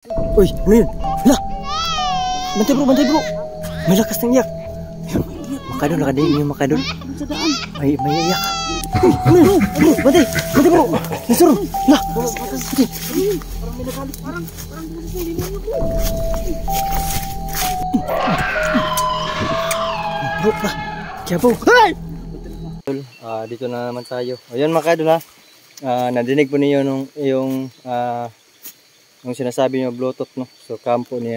Uy, ano yun? Hala! Bantay bro, bantay bro! May lakas ng iyak! Makadol, nakadaing yung makadol. May iyak. Uy, ano yun? Bro, bantay! Bantay bro! Nasuro! Hala! Bantay! Parang may nagalit. Parang bro, lah! Kaya po! Ay! Dito na naman tayo. Ayan makadol ha. Nadinig po niyo yung sinasabi niyo Bluetooth no. So kampo ni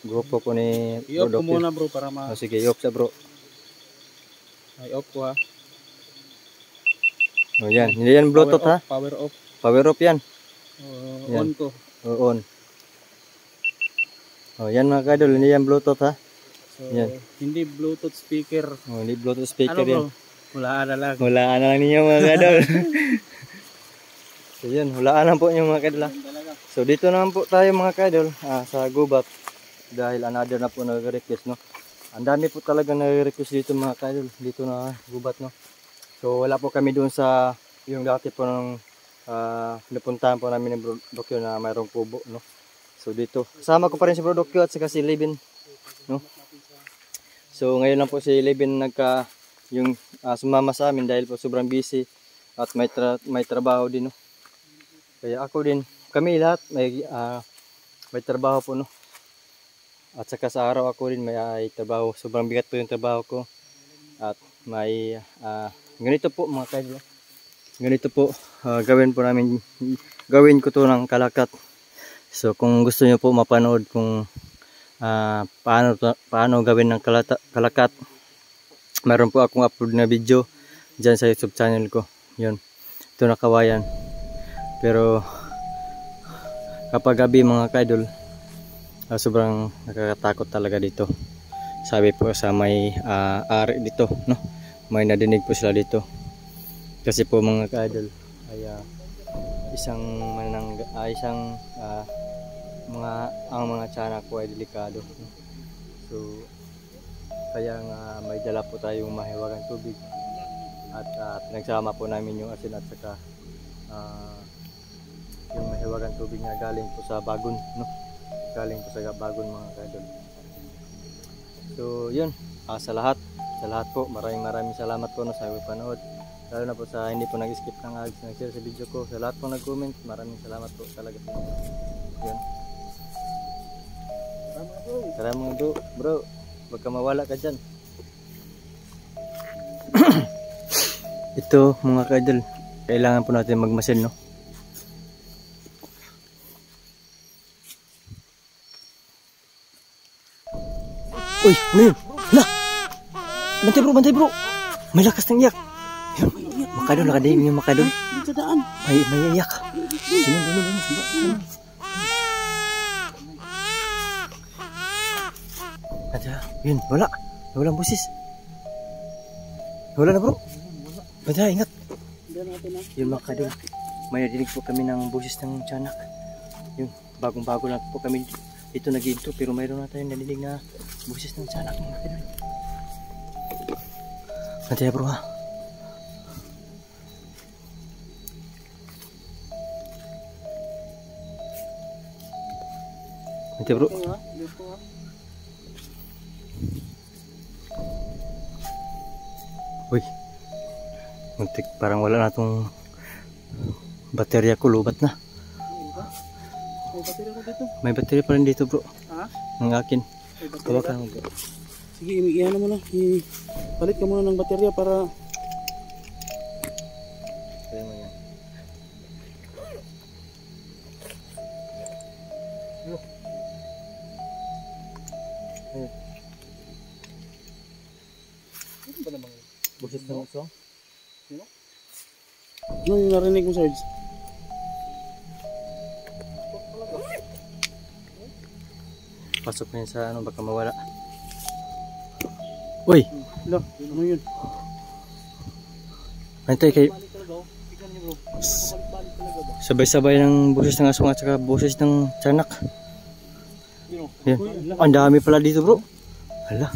grupo po ni i-off ko muna bro para sige, i-off sa bro. Ay off ko ha. Yan, hindi yan Bluetooth ha. Power off. Power off yan. On ko. On. Yan mga kadol, hindi yan Bluetooth ha. So, hindi Bluetooth speaker. Hindi Bluetooth speaker yan. Hulaan na lang ninyo mga kadol. So yun, hulaan lang po yung mga kadol. So dito naman po tayo mga kadol sa gubat. Dahil another na po nag-request no. Ang dami po talaga nag-request dito mga kadol. Dito na gubat no. So wala po kami doon sa yung dati po ng napuntahan po namin ng Bro Dokyo na mayroong kubo no. So dito, kasama ko pa rin si Bro Dokyo at saka si Levin no. So ngayon lang po si Levin yung sumama sa amin dahil po sobrang busy at may trabaho din no. Kaya ako din, kami lahat may trabaho po no. At saka sa araw ako din may trabaho. Sobrang bigat po yung trabaho ko. At may ganito po mga kaidol. Ganito po gawin ko to ng kalakat. So kung gusto niyo po mapanood kung paano gawin ng kalakat, meron po akong upload na video dyan sa YouTube channel ko. Yun. Ito na kawayan. Pero kapag gabi mga kaidol, sobrang nakakatakot talaga dito. Sabi po sa may ari dito, no? May nadinig po sila dito. Kasi po mga kaidol ay ang mga tiyanak po ay delikado. No? So kaya nga may dala po tayong mahiwagang tubig at pinagsama po namin yung asin at saka yung mahiwagang tubig na galing po sa bagon no, galing po sa bagon mga kaidol. So yun, sa lahat po maraming salamat po no, sa panood, lalo na po sa hindi po nag-skip ng ads, nag-share sa video ko, sa lahat po nag-comment, maraming salamat po talaga po. Yun, tara mga bro, wag ka mawala ka dyan. Ito mga kaidol, kailangan po natin magmasin no. Uy, ano yun? Hala! Bantay bro! May lakas ng iyak! Makadol, nakadaing yung makadol. May iyak. Sunod. Yun, wala. Walang busis. Wala na bro. Bantay, ingat. Yun makadol. May nadinig po kami ng busis ng tiyanak. Yun, bagong-bago lang po kami dito nag-intro, pero mayroon na tayong nadinig na busis ng tiyanak mga kadol. Bantay bro ha. Bantay bro. Uy, muntik, parang wala na itong baterya ko, lubat na. May baterya pa rin dito bro. Ang akin. Kawakan mo bro. Sige, iyan mo na. Palit ka muna ng baterya para busis ng uso. ano yung narinig mo, Sarge? Pasok na yun sa baka mawala. Uy! Lo, ano yun? Antay kay sabay-sabay ng busis ng aswang at saka busis ng tiyanak. Yan. Ang dami pala dito bro. Hala.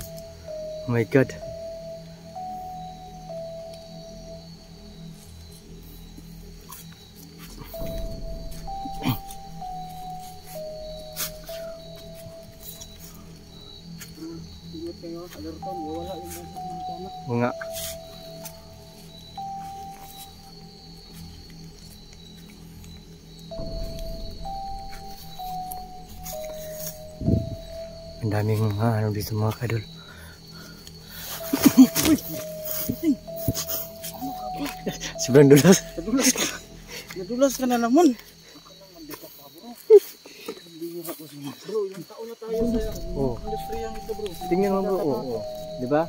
Oh my god. kayo, alerton, wala yung boses ng tama. Nga. Ang daming mga ano dito mga kadol. Sobrang dulas. Nadulas ka. Nadulas ka na naman. Bro, yung taon na tayo sa industriyang ito bro. Tingnan mo bro. Oo. Di ba?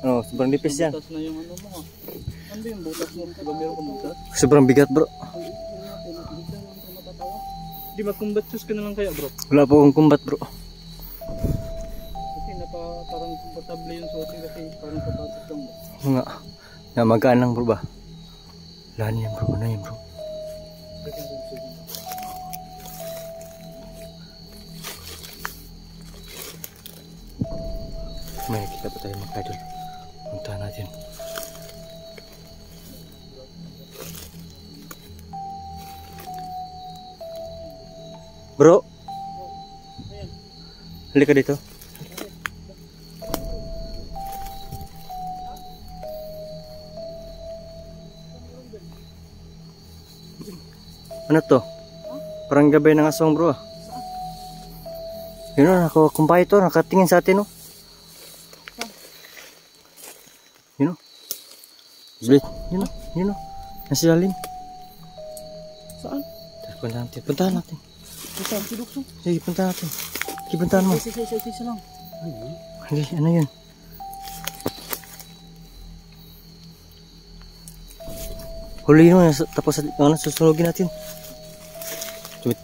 Ano, sobrang nipis yan. Butas na yung ano mo ha. Ano yung butas mo? Diba meron kang butas? Sobrang bigat bro. Di magkumbatsus ka na lang kaya bro. Wala po akong kumbat bro. Kasi parang komportable yung suotin kasi parang papatos lang bro. Nga. Na magaan lang bro ba? Wala na yan bro. Ano yan bro? May nakita pa tayo mga idol. Punta natin. Bro. Halika dito. Ano to? Parang gabay ng aswang bro. Yun o, nakakumpay to. Nakatingin sa atin o. Yun o. Blit. Yun o. Yun o. Nasa lalim. Saan? Puntahan natin. Puntahan natin. Saan? Si Duksong? Sige, puntahan natin. Sige, puntahan mo. Isa lang. Hindi, ano yun? Huliin mo. Tapos ano, susunugin natin.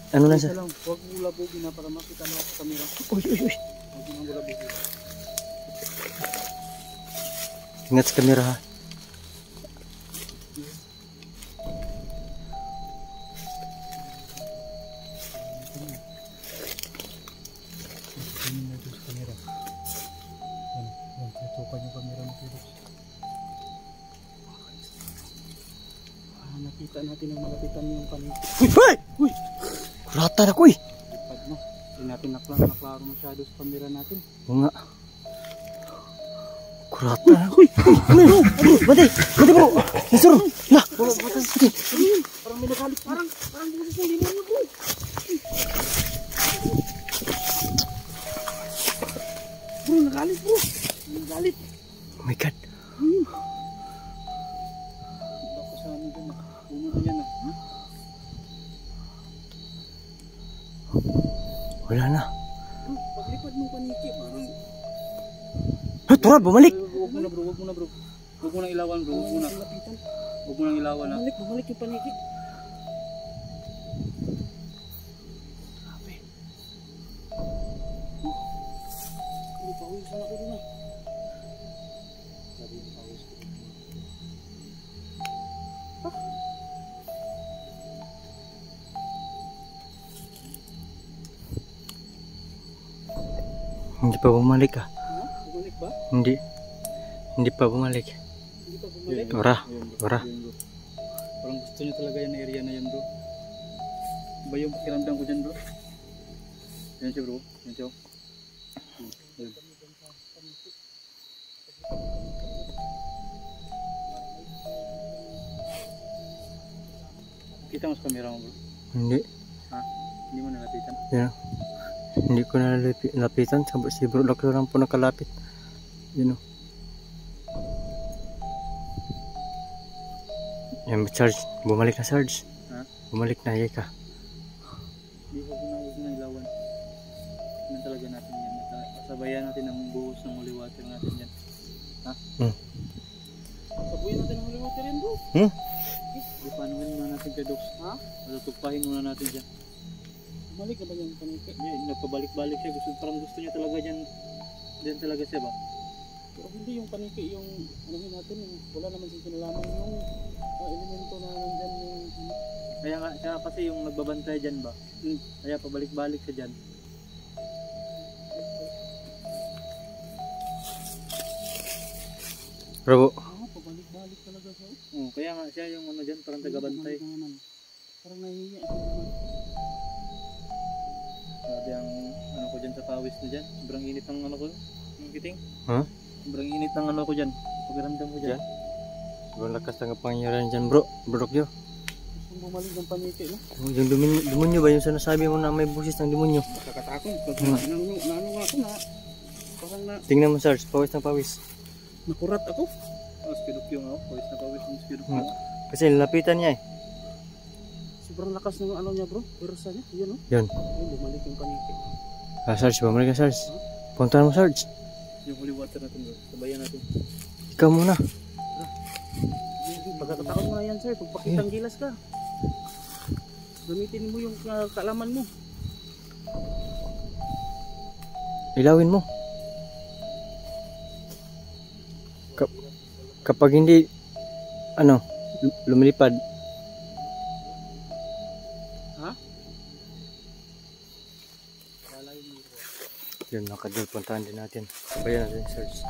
Ano na Isa siya? lang. Huwag mo labugin na para makita mo sa camera. Uy, uy, uy. Huwag mo labugin. Ingat sa camera ha. Tutukan yung camera mo Felix. Nakita natin ang malapitan yung paniki. Uy! Uy! Uy! Kuratan ako eh! Lipad na. Hindi natin naklaro masyado sa camera natin. Oo nga. Kuratan ako eh! Ano yun? Bante! Bante bro! Nasur! La! Bro, parang may nagalit. Parang bukas ng demonyo bro. Bro, nagalit bro. Nagalit. Oh my god! Bako sa ano dyan ah. Puno na yan ah. Wala na. Bro, paglipad mong paniki parang... Ha! Tura! Bumalik! Huwag mo na bro, huwag mo na bro. Huwag mo nang ilawan bro, huwag mo na. Huwag mo nang ilawan ha. Bumalik yung paniki. Grabe. Pawisan ako dun ah. Grabe yung pawis ko. Hindi pa bumalik ah. Ha? Bumalik ba? Hindi. Hindi pa bumalik. Hindi pa bumalik? Tura. Ayun, bro. Tura. Ayun, bro. Parang gusto niya talaga yung area na yan bro. Ba yung pakiramdam ko dyan bro? Yan siya bro. Yan siya. Ayun. Kita mo sa camera mo bro? Hindi. Ha? Hindi mo nalapitan? Yan. Hindi ko nalapitan. Si bro Laki lang po nakalapit. Yun o. Yan, charge. Bumalik na charge. Ha? Bumalik na, ka. Hindi, huwag mo na ilawan. Yan talaga natin yan. Sabayan natin ang buhos ng holy water natin yan. Ha? Sabayan natin ang holy water yan bro. Ipanuhin muna natin kay Dox. Ha? Matutugpahin muna natin dyan. Bumalik na ba yung paniki? Hindi, nagpabalik-balik siya. Parang gusto niya talaga dyan. Dyan talaga siya ba? Pero hindi yung paniki, yung anuhin natin, wala naman siyang kinalaman yung elemento na nandyan yung... Kaya nga, siya kasi yung nagbabantay dyan ba? Kaya pabalik-balik siya dyan. Bro. Pabalik-balik talaga siya. Oo, kaya nga siya yung ano dyan, parang tagabantay. Parang nahihiya siya naman. Sabi ang ano ko dyan sa pawis na dyan. Sobrang init ang ano ko. Ang kiting. Ha? Sobrang init ng ano ko dyan. Pagramdam ko dyan. Sobrang lakas ng pangyarihan dyan bro. Bro, Gusto bumalik ng paniki, no? yung demonyo ba yung sinasabi mo na may busis ng demonyo? Nakakatakot. Pag naano nga ako na, parang na, Tingnan mo Sarge, pawis ng pawis. nakurat ako. Spidukyong ako. Pawis na pawis ng spidukyong. Kasi lapitan niya eh. Sobrang lakas ng ano niya bro. Pwersa niya. Yan, no? Yun. Ayun, bumalik yung paniki. Sarge, bumalik ka Sarge. Puntahan mo Sarge. Yung holy water natin bro. Sabayan natin. Ikaw muna. Pagkatatakot mo na yan sir. Pagpakitang gilas ka. Gamitin mo yung kaalaman mo. Ilawin mo. Kapag hindi lumilipad. Ha? Yun, nakadal, puntahan din natin. Sabayan natin Sarge.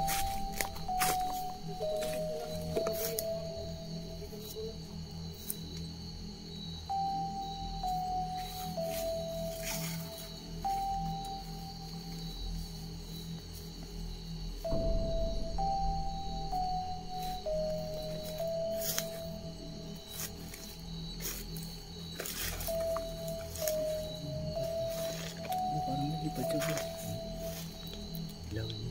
Parang nalipad siya bro. Ilawin mo.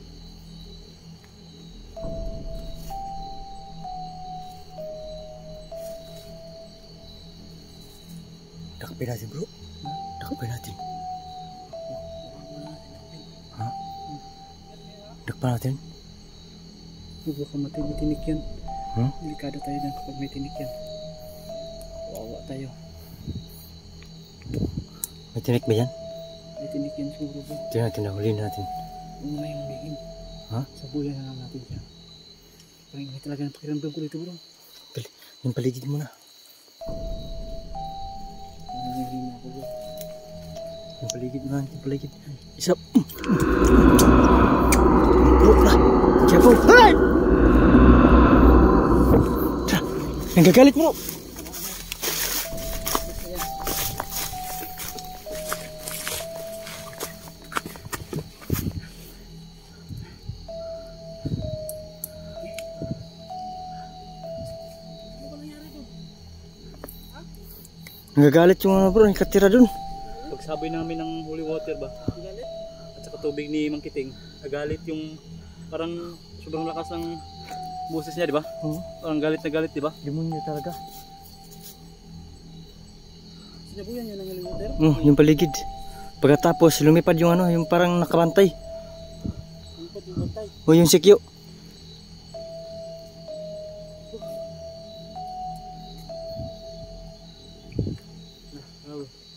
Dakpin natin bro. Dakpin natin. Ha? Dakpan natin? Baka matay, may tinik yan. Hmm? Delikado tayo dyan kapag may tinik yan. Kawawa tayo. May tinik ba yan? May tinik yan siguro bro. Tingnan natin, nahulin natin. Una yung humihin. Ha? Sabuyan na lang natin siya. Parang hindi talaga ng pakiramdam ko dito bro. Yung paligid mo na. Nangyayari na ako bro. Yung paligid mo na, yung paligid. Isa. Bro, Diyan po. Ay! Nagagalit bro. Nagagalit yung bro, nakatira dun. Pagsaboy namin ng holy water ba? Galit? At saka tubig ni Mang Kiting. Nagalit yung parang sobrang lakas ng boses niya, di ba? Parang galit na galit, di ba? Demonyo talaga. Sinabuyan yun ng holy water? Yung paligid. Pagkatapos lumipad yung yung parang nakabantay. Lumipad yung bantay. Yung sikyo.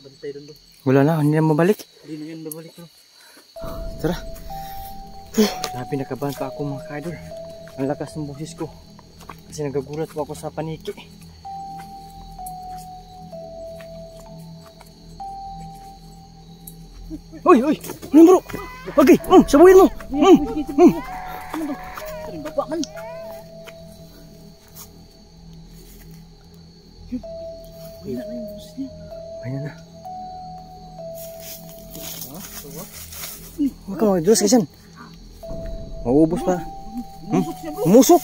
Bantay doon bro. Wala na, hindi na mabalik. Hindi na yun babalik bro. Tara. Grabe, nakabahan pa ako mga ka-idol. Ang lakas ng boses ko. Kasi nagagulat po ako sa paniki. Uy! Ano bro? Okay, sabuhin mo! Sering bapak man. Wala na yung boses niya. Ayan na. Huwag ka mag-dos kasi yan. Mauubos pa. Musok siya bro. Umusok!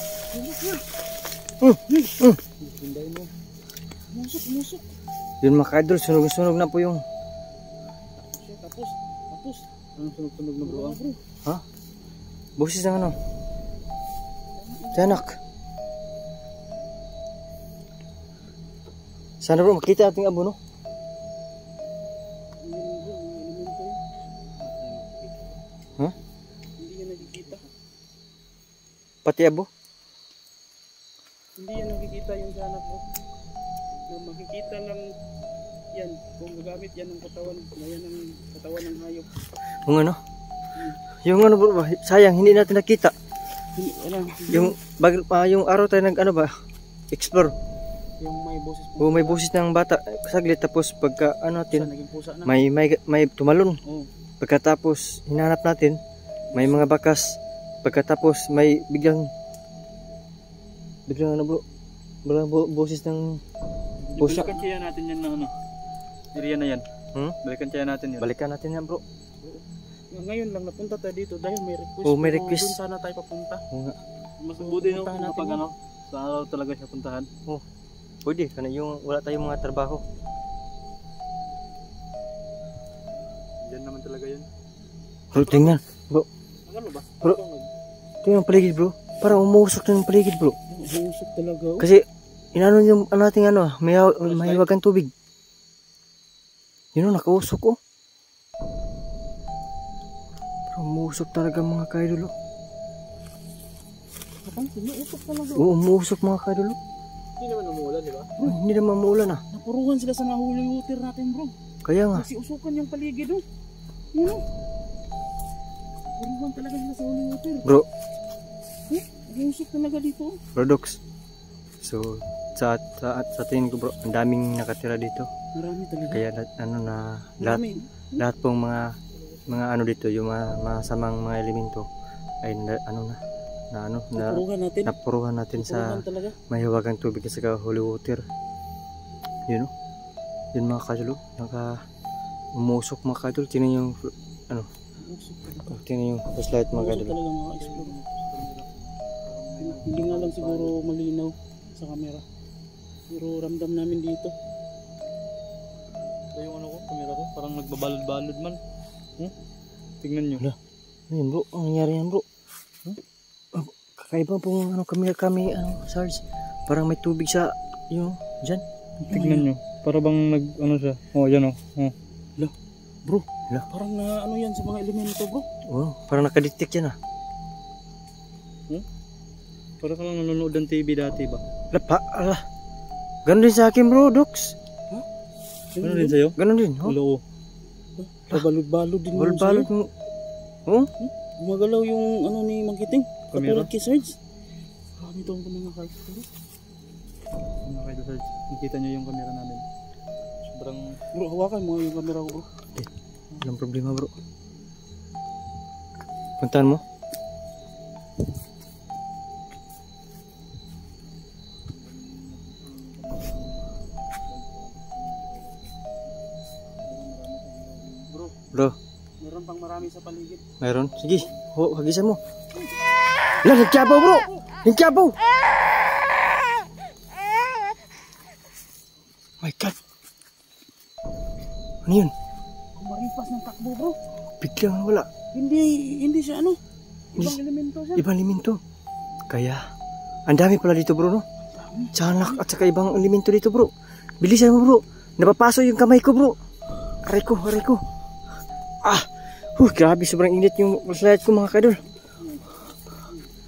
Hindayin mo. Musok. Yun mga ka-idol, sunog na po yung... Tapos. Anong sunog na bro? Ha? Boses ng ano? Tiyanak. Sana bro, makita ating abo, no? Ha? Hindi yan nakikita. Pati abo? Hindi yan nakikita yung sa anak mo. Na makikita lang yan kung gagamit yan ng katawan. Na yan ang katawan ng hayop. Yung ano? Yung ano bro, sayang hindi natin nakita. Yung araw tayo nag ano ba? Explore. Yung may boses po. O may boses ng bata saglit, tapos pagka ano natin Naging pusa na. may tumalon. Oo. Pagkatapos hinanap natin may mga bakas. Pagkatapos may biglang ano bro? Walang boses ng pusa. Balikan kaya natin yan na ano. Area na yan. Hmm? Balikan kaya natin yan. Balikan natin yan bro. Ngayon lang napunta tayo dito dahil may request. Oh, may Pero request. Doon sana tayo papunta. Oo nga. Mas mabuti no, Puntahan natin kapag yun. ano, sa araw talaga siya puntahan. Pwede, kana yung wala tayong mga trabaho. Diyan naman talaga yun. Bro, tingnan. Ano ba? Bro. Tingnan ang paligid bro. Parang umuusok na ng paligid bro. Busok talaga. Oh. Kasi, inano yung nating ano, mahiwagang tubig. Yun o, nakausok oh. Parang umuusok talaga mga kaidol oh. Kapag umuusok talaga. Oo, umuusok mga kaidol oh. Hindi naman umuulan, di ba? Hindi naman maulan ah. Napuruhan sila sa mga holy water natin bro. Kaya nga. Kasi usukan yung paligid oh. Yun oh. Napuruhan talaga sila sa holy water. Bro, Umuusok talaga dito oh. Rodox. So, sa tingin ko bro, ang daming nakatira dito. Marami talaga. Kaya ano na Marami. lahat pong mga ano dito, yung mga masamang mga elemento ay napuruhan natin sa Napuruhan talaga. mahiwagang tubig at saka holy water. Yun o. Yun mga kadol, umusok mga kadol. Tingnan yung Umuusok talaga. tingnan yung flashlight mga Umuusok kadol. talaga mga explore. Hindi nga lang siguro malinaw sa camera. Pero ramdam namin dito. Ito yung ano ko, camera ko. Parang nagbabalod-balod man. Tingnan nyo. Ayun bro, ang nangyari yan bro. Kakaiba pong kami Sarge. Parang may tubig sa yung dyan. Tingnan nyo. Para bang siya. Oh, yan oh. Bro, Hala. parang na yan sa mga elemento bro. Oh, parang nakadetect yan ah. Para ka lang nanonood ng TV dati ba? Ala. Ganon din sa akin bro, Dox. Ano din sa'yo? Ganon din. Oh. Hello. Pabalod-balod din yun Balbalot sa'yo. mo. Oh? Gumagalaw yung ano ni Mangkiting. Camera? Katulad kay Sarge. Marami itong mga kahit. Ano kayo Sarge? Nakita niyo yung camera namin. Sobrang Bro, hawakan mo yung camera ko bro. Walang problema bro. Puntahan mo. Bro, Meron pang marami sa paligid. mayroon. Sige, hagisan mo. Lah, nagkiabaw bro! Nagkiabaw! My God! Ano yun? Maripas ng takbo bro. Biglang wala. Hindi siya ano. Ibang Hindi- elemento siya. Ibang elemento. Kaya, ang dami pala dito bro no? Tiyanak at saka ibang elemento dito bro. Bilisan mo bro. Napapaso yung kamay ko bro. Aray ko. Grabe sobrang init yung flashlight ko mga kadol.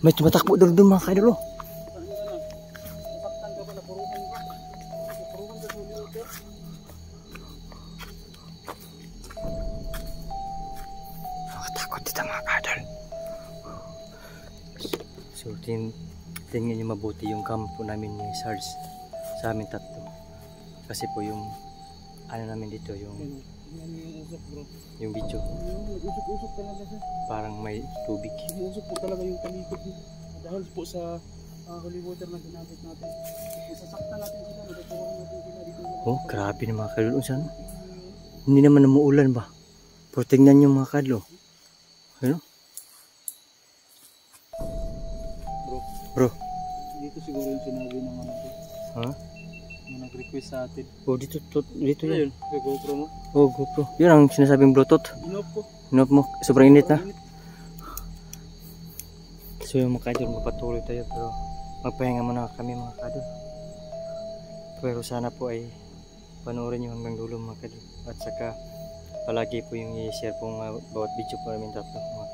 May tumatakbo doon mga kadol oh. Nasaktan ka ba? Napuruhan ka? Napuruhan ka sa holy water? Nakatakot dito mga kadol. So tingnan niyo mabuti yung kampo namin ni Sarge sa amin tatlo. Kasi po yung ano namin dito yung Yan yung usok bro. yung video Nag-usok-usok talaga siya. parang may tubig. Umusok po talaga yung paligid niya. Dahil po sa holy water na ginamit natin. Isasaktan natin sila. Natuturuan natin sila dito. Oh, grabe na mga kadol. Saan? Hindi naman namuulan ba? Pero tingnan nyo mga kadol. Ano? Bro. Dito siguro yung sinabi ng ano ko. Ha? Na nag-request sa atin. Oh, dito Ano yun. yun? Kay GoPro mo? Oh, GoPro. Yun ang sinasabing Bluetooth. Inop ko. Inop mo. Sobrang init na. So yung mga kadol, magpatuloy tayo. Pero magpahinga muna kami mga kadol. Pero sana po ay panoorin nyo hanggang dulo mga kadol. At saka palagi po yung i-share pong bawat video po namin tatlo mga